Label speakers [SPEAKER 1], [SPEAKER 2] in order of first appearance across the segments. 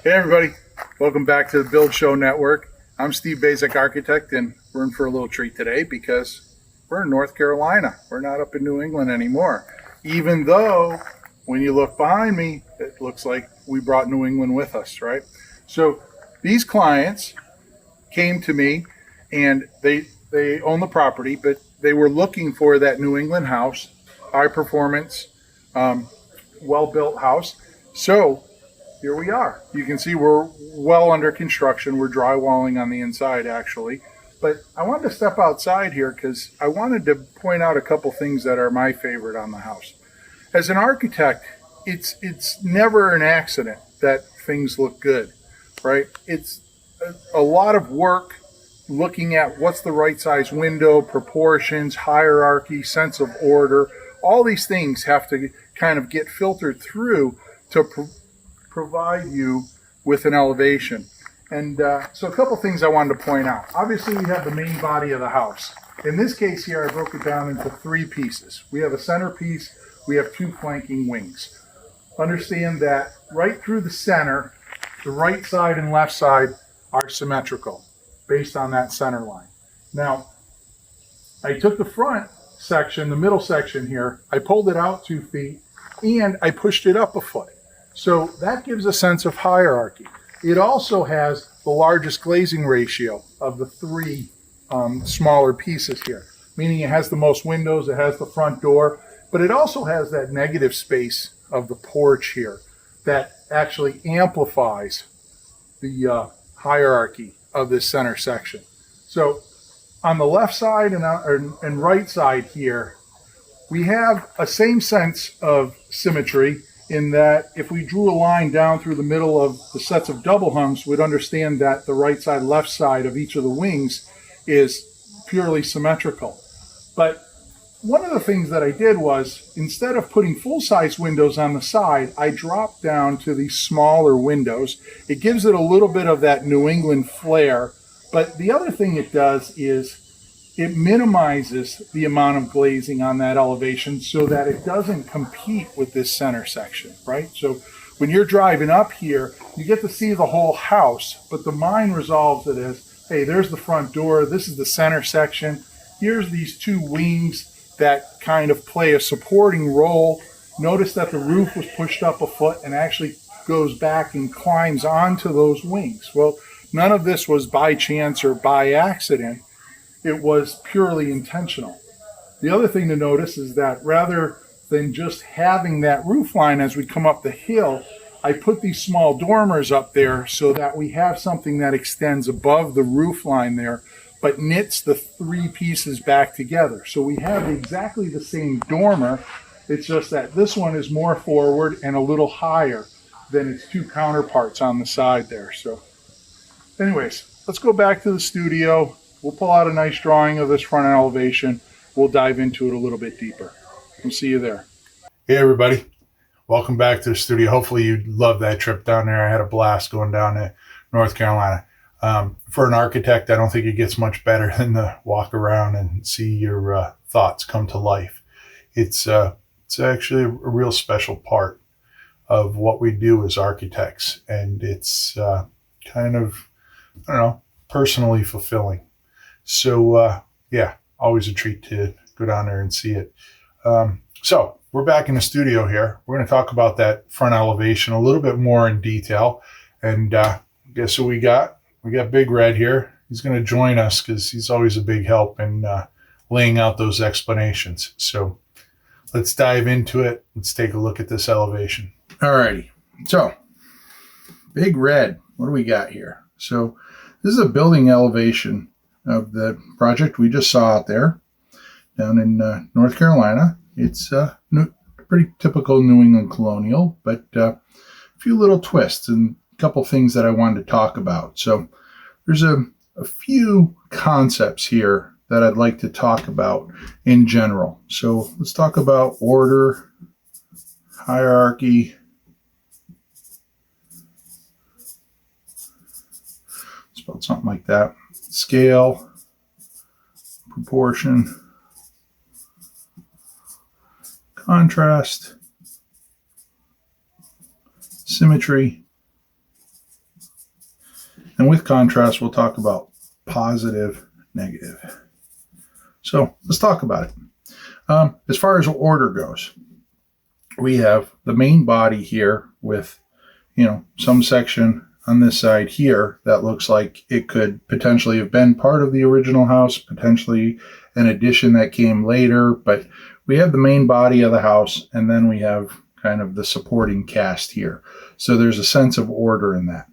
[SPEAKER 1] Hey everybody, welcome back to the Build Show Network. I'm Steve Basic Architect, and we're in for a little treat today because we're in North Carolina. We're not up in New England anymore. Even though when you look behind me, it looks like we brought New England with us, right? So these clients came to me and they own the property, but they were looking for that New England house, high performance, well-built house. So here we are. You can see we're well under construction. We're drywalling on the inside, actually. But I wanted to step outside here because I wanted to point out a couple things that are my favorite on the house. As an architect, it's never an accident that things look good, right? It's a lot of work looking at what's the right size window, proportions, hierarchy, sense of order. All these things have to kind of get filtered through to provide you with an elevation. And so a couple things I wanted to point out. Obviously, we have the main body of the house. In this case here, I broke it down into three pieces. We have a center piece, we have two flanking wings. Understand that right through the center, the right side and left side are symmetrical based on that center line. Now, I took the front section, the middle section here, I pulled it out 2 feet, and I pushed it up a foot. So that gives a sense of hierarchy. It also has the largest glazing ratio of the three smaller pieces here, meaning it has the most windows, it has the front door, but it also has that negative space of the porch here that actually amplifies the hierarchy of this center section. So on the left side and right side here, we have a same sense of symmetry in that if we drew a line down through the middle of the sets of double hungs, we'd understand that the right side, left side of each of the wings is purely symmetrical. But one of the things that I did was, instead of putting full-size windows on the side, I dropped down to these smaller windows. It gives it a little bit of that New England flair, but the other thing it does is it minimizes the amount of glazing on that elevation so that it doesn't compete with this center section, right? So when you're driving up here, you get to see the whole house, but the mind resolves it as, hey, there's the front door, this is the center section, here's these two wings that kind of play a supporting role. Notice that the roof was pushed up a foot and actually goes back and climbs onto those wings. Well, none of this was by chance or by accident. It was purely intentional. The other thing to notice is that rather than just having that roof line as we come up the hill, I put these small dormers up there so that we have something that extends above the roof line there, but knits the three pieces back together. So we have exactly the same dormer. It's just that this one is more forward and a little higher than its two counterparts on the side there. So anyways, let's go back to the studio. We'll pull out a nice drawing of this front elevation. We'll dive into it a little bit deeper. We'll see you there.
[SPEAKER 2] Hey everybody, welcome back to the studio. Hopefully you loved that trip down there. I had a blast going down to North Carolina. For an architect, I don't think it gets much better than to walk around and see your thoughts come to life. It's actually a real special part of what we do as architects, and it's kind of, I don't know, personally fulfilling. So yeah, always a treat to go down there and see it. So we're back in the studio here. We're going to talk about that front elevation a little bit more in detail. And guess who we got? We got Big Red here. He's going to join us because he's always a big help in laying out those explanations. So let's dive into it. Let's take a look at this elevation.
[SPEAKER 1] All righty. So Big Red, what do we got here? So this is a building elevation of the project we just saw out there down in North Carolina. It's pretty typical New England colonial, but a few little twists and a couple things that I wanted to talk about. So there's a few concepts here that I'd like to talk about in general. So let's talk about order, hierarchy. Spelled something like that. Scale, proportion, contrast, symmetry,
[SPEAKER 2] And with contrast, we'll talk about positive, negative. So let's talk about it. As far as order goes, we have the main body here with, some section on this side here that looks like it could potentially have been part of the original house, potentially an addition that came later, but we have the main body of the house, and then we have kind of the supporting cast here. So there's a sense of order in that.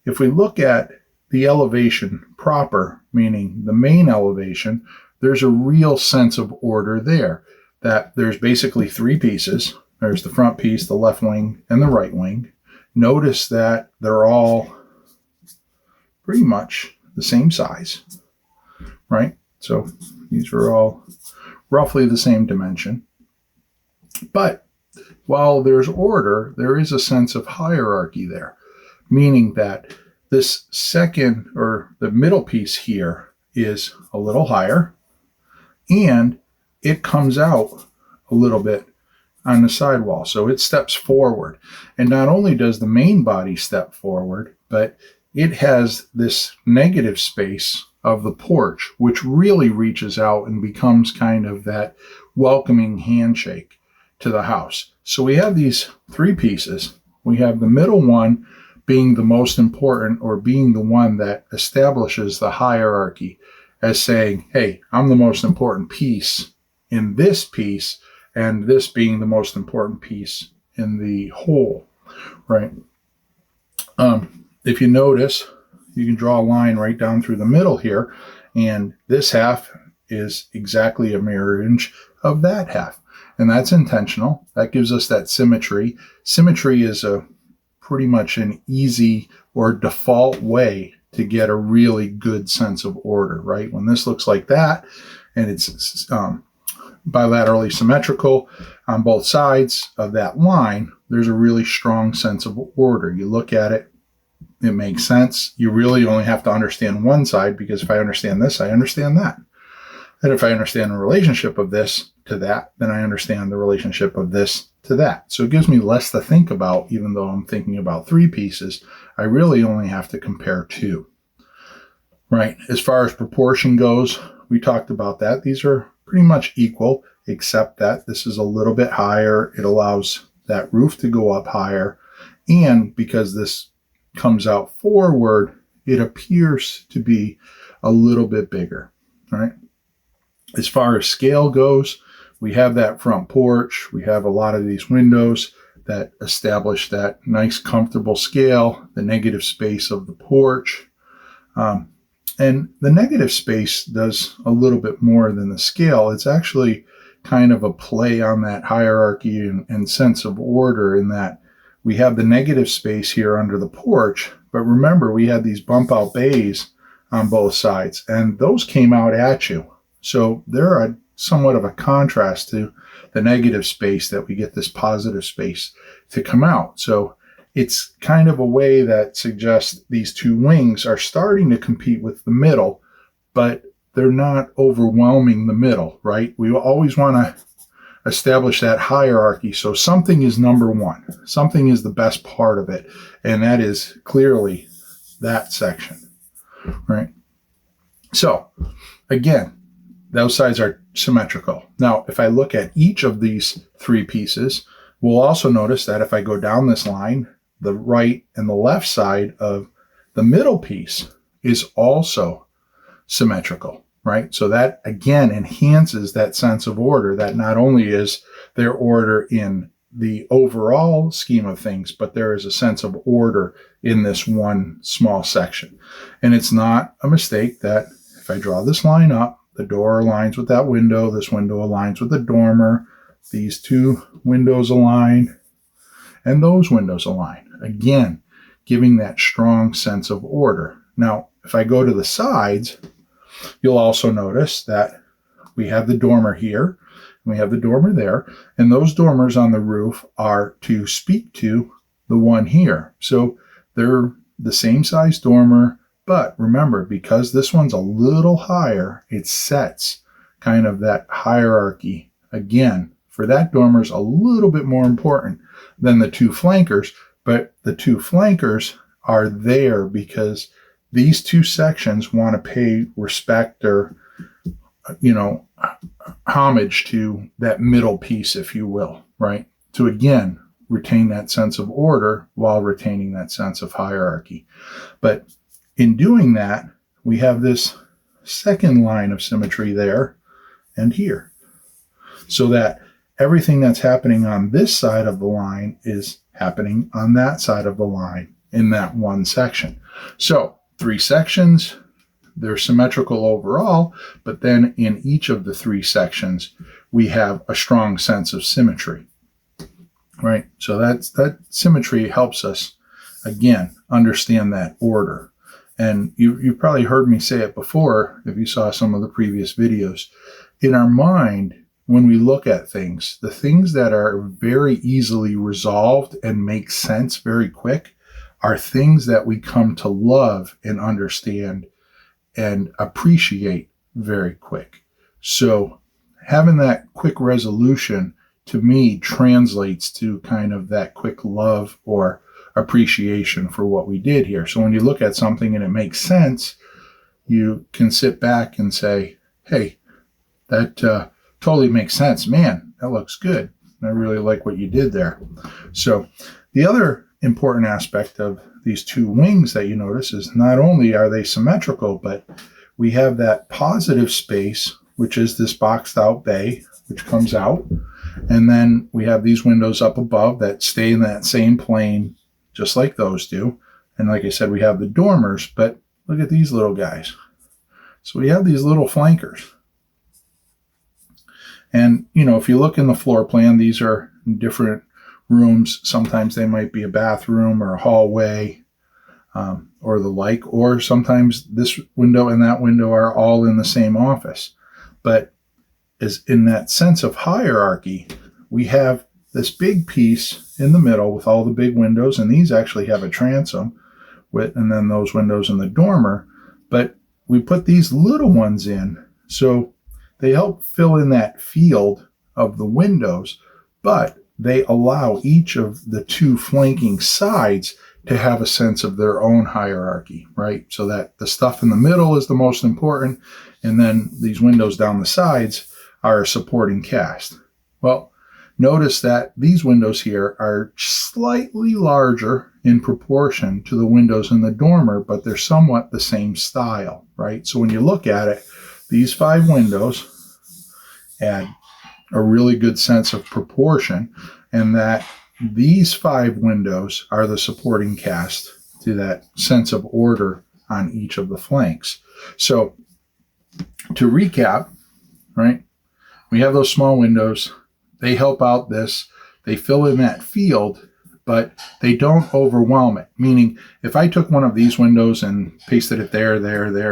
[SPEAKER 2] If we look at the elevation proper, meaning the main elevation, there's a real sense of order there, that there's basically three pieces. There's the front piece, the left wing, and the right wing. Notice that they're all pretty much the same size, right? So these are all roughly the same dimension. But while there's order, there is a sense of hierarchy there, meaning that this second or the middle piece here is a little higher, and it comes out a little bit on the sidewall. So it steps forward. And not only does the main body step forward, but it has this negative space of the porch, which really reaches out and becomes kind of that welcoming handshake to the house. So we have these three pieces. We have the middle one being the most important, or being the one that establishes the hierarchy as saying, hey, I'm the most important piece in this piece, and this being the most important piece in the whole, right? If you notice, you can draw a line right down through the middle here, and this half is exactly a mirror image of that half. And that's intentional. That gives us that symmetry. Symmetry is a pretty much an easy or default way to get a really good sense of order, right? When this looks like that, and it's bilaterally symmetrical on both sides of that line, there's a really strong sense of order. You look at it, it makes sense. You really only have to understand one side, because if I understand this, I understand that. And if I understand the relationship of this to that, then I understand the relationship of this to that. So it gives me less to think about. Even though I'm thinking about three pieces, I really only have to compare two, right? As far as proportion goes, we talked about that. These are pretty much equal, except that this is a little bit higher. It allows that roof to go up higher. And because this comes out forward, it appears to be a little bit bigger, right? As far as scale goes, we have that front porch. We have a lot of these windows that establish that nice, comfortable scale, the negative space of the porch. And the negative space does a little bit more than the scale. It's actually kind of a play on that hierarchy and sense of order, in that we have the negative space here under the porch. But remember, we had these bump out bays on both sides, and those came out at you. So they're somewhat of a contrast to the negative space that we get this positive space to come out. So it's kind of a way that suggests these two wings are starting to compete with the middle, but they're not overwhelming the middle, right? We always want to establish that hierarchy. So something is number one. Something is the best part of it. And that is clearly that section, right? So again, those sides are symmetrical. Now, if I look at each of these three pieces, we'll also notice that if I go down this line, the right and the left side of the middle piece is also symmetrical, right? So that, again, enhances that sense of order, that not only is there order in the overall scheme of things, but there is a sense of order in this one small section. And it's not a mistake that if I draw this line up, the door aligns with that window, this window aligns with the dormer, these two windows align, and those windows align. Again, giving that strong sense of order. Now, if I go to the sides, you'll also notice that we have the dormer here, and we have the dormer there, and those dormers on the roof are to speak to the one here. So they're the same size dormer, but remember, because this one's a little higher, it sets kind of that hierarchy. Again, for that dormer's a little bit more important than the two flankers, but the two flankers are there because
[SPEAKER 1] these two sections want to pay respect or, homage to that middle piece, if you will, right? To again, retain that sense of order while retaining that sense of hierarchy. But in doing that, we have this second line of symmetry there and here, so that everything that's happening on this side of the line is happening on that side of the line in that one section. So 3 sections, they're symmetrical overall, but then in each of the 3 sections, we have a strong sense of symmetry, right? So that symmetry helps us, again, understand that order. And you probably heard me say it before, if you saw some of the previous videos. In our mind, when we look at things, the things that are very easily resolved and make sense very quick are things that we come to love and understand and appreciate very quick. So having that quick resolution, to me, translates to kind of that quick love or appreciation for what we did here. So when you look at something and it makes sense, you can sit back and say, hey, that totally makes sense. Man, that looks good. I really like what you did there. So the other important aspect of these 2 wings that you notice is not only are they symmetrical, but we have that positive space, which is this boxed out bay, which comes out. And then we have these windows up above that stay in that same plane, just like those do. And like I said, we have the dormers, but look at these little guys. So we have these little flankers. And, if you look in the floor plan, these are different rooms. Sometimes they might be a bathroom or a hallway or the like, or sometimes this window and that window are all in the same office. But as in that sense of hierarchy, we have this big piece in the middle with all the big windows, and these actually have a transom and then those windows in the dormer. But we put these little ones in, so they help fill in that field of the windows, but they allow each of the 2 flanking sides to have a sense of their own hierarchy, right? So that the stuff in the middle is the most important, and then these windows down the sides are a supporting cast. Well, notice that these windows here are slightly larger in proportion to the windows in the dormer, but they're somewhat the same style, right? So when you look at it, these 5 windows add a really good sense of proportion, and that these 5 windows are the supporting cast to that sense of order on each of the flanks. So to recap, right, we have those small windows. They help out this. They fill in that field, but they don't overwhelm it. Meaning, if I took one of these windows and pasted it there,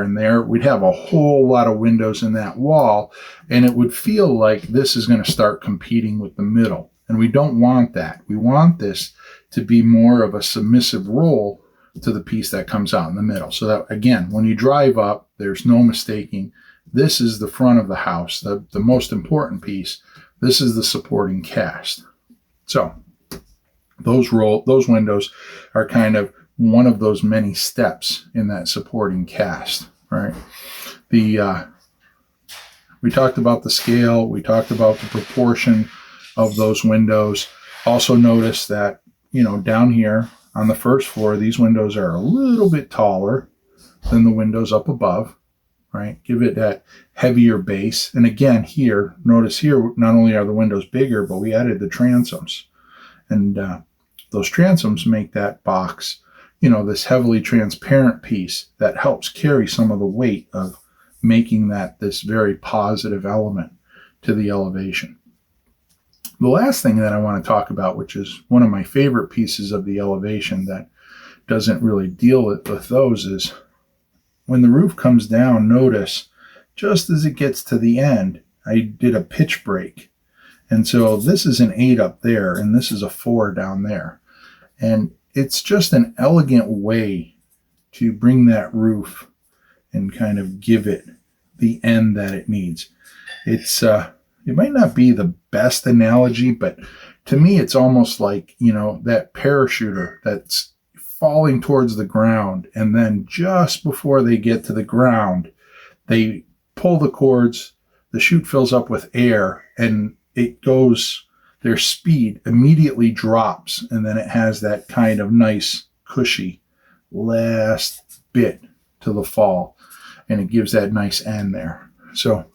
[SPEAKER 1] and there, we'd have a whole lot of windows in that wall, and it would feel like this is going to start competing with the middle. And we don't want that. We want this to be more of a submissive role to the piece that comes out in the middle. So that, again, when you drive up, there's no mistaking. This is the front of the house, the most important piece. This is the supporting cast. So those windows are kind of one of those many steps in that supporting cast, right? We talked about the scale. We talked about the proportion of those windows. Also notice that, down here on the first floor, these windows are a little bit taller than the windows up above, right? Give it that heavier base. And again, here, notice here, not only are the windows bigger, but we added the transoms. And those transoms make that box, this heavily transparent piece that helps carry some of the weight of making that this very positive element to the elevation. The last thing that I want to talk about, which is one of my favorite pieces of the elevation that doesn't really deal with those, is when the roof comes down, notice just as it gets to the end, I did a pitch break. And so this is an 8 up there, and this is a 4 down there. And it's just an elegant way to bring that roof and kind of give it the end that it needs. It might not be the best analogy, but to me, it's almost like, that parachuter that's
[SPEAKER 3] falling towards the ground. And then just before they get to the ground, they pull the cords, the chute fills up with air, and it goes, their speed immediately drops. And then it has that kind of nice, cushy last bit to the fall. And it gives that nice end there. So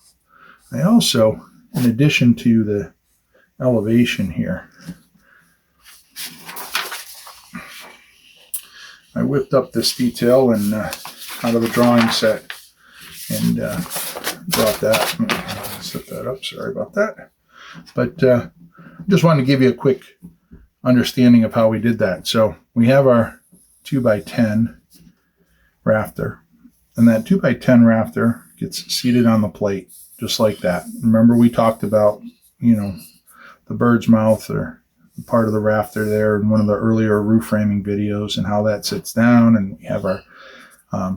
[SPEAKER 3] I also, in addition to the elevation here, I whipped up this detail and out of the drawing set and brought that. Set that up. Sorry about that. But just wanted to give you a quick understanding of how we did that. So we have our 2x10 rafter, and that 2x10 rafter gets seated on the plate just like that. Remember, we talked about, the bird's mouth or part of the rafter there in one of the earlier roof framing videos, and how that sits down, and we have our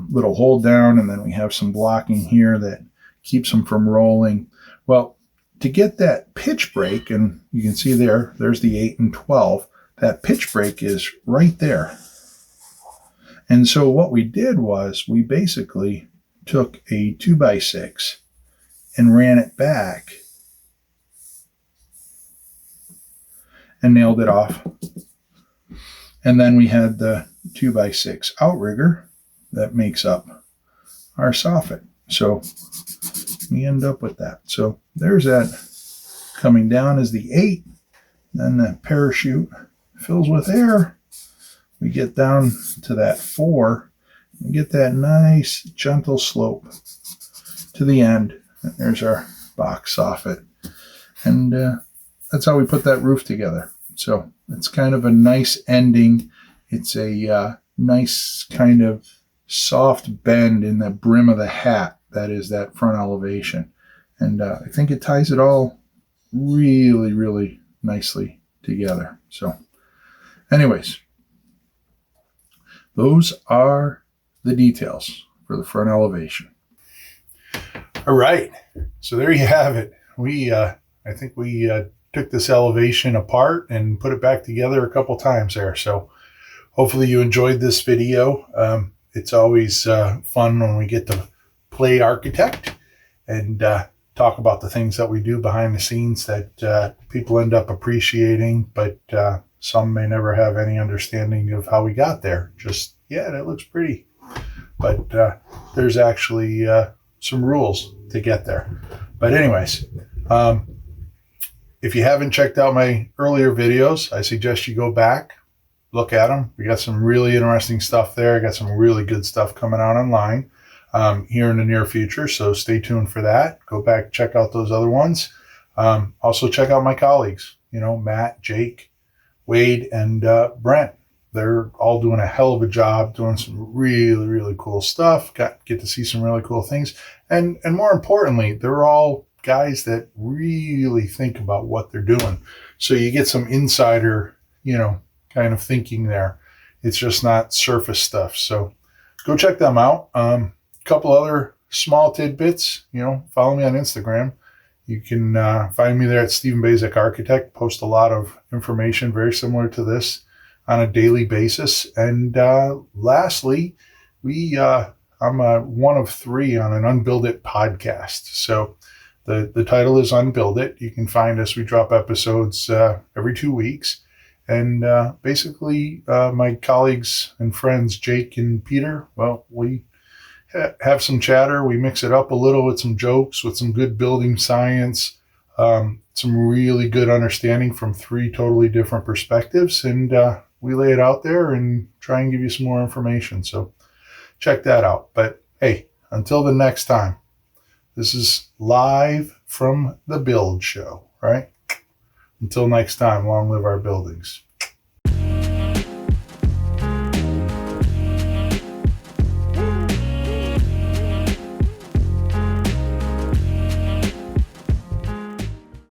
[SPEAKER 3] little hold down, and then we have some blocking here that keeps them from rolling. Well, to get that pitch break, and you can see there's the 8 and 12, that pitch break is right there. And so what we did was we basically took a 2x6 and ran it back and nailed it off. And then we had the 2x6 outrigger that makes up our soffit. So we end up with that. So there's that coming down as the 8. Then the parachute fills with air. We get down to that 4 and get that nice gentle slope to the end. And there's our box soffit. And that's how we put that roof together. So it's kind of a nice ending. It's a nice kind of soft bend in the brim of the hat. That is that front elevation. And I think it ties it all really, really nicely together. So anyways, those are the details for the front elevation.
[SPEAKER 2] All right. So there you have it. I think we took this elevation apart and put it back together a couple times there. So hopefully you enjoyed this video. It's always fun when we get to play architect and talk about the things that we do behind the scenes that people end up appreciating, but some may never have any understanding of how we got there. Just, yeah, that looks pretty. But there's actually some rules to get there. But anyways, if you haven't checked out my earlier videos, I suggest you go back, look at them. We got some really interesting stuff there. I got some really good stuff coming out online here in the near future. So stay tuned for that. Go back, check out those other ones. Also check out my colleagues, Matt, Jake, Wade, and Brent. They're all doing a hell of a job, doing some really, really cool stuff. Get to see some really cool things. And more importantly, they're all guys that really think about what they're doing. So you get some insider, kind of thinking there. It's just not surface stuff. So go check them out. Couple other small tidbits, follow me on Instagram. You can find me there at Stephen Bazek Architect. Post a lot of information very similar to this on a daily basis. And lastly, I'm one of 3 on an Unbuild It podcast. So the title is Unbuild It. You can find us. We drop episodes every 2 weeks. And basically, my colleagues and friends, Jake and Peter, well, we have some chatter. We mix it up a little with some jokes, with some good building science, some really good understanding from 3 totally different perspectives. And we lay it out there and try and give you some more information. So check that out. But hey, until the next time, this is live from the Build Show, right? Until next time, long live our buildings.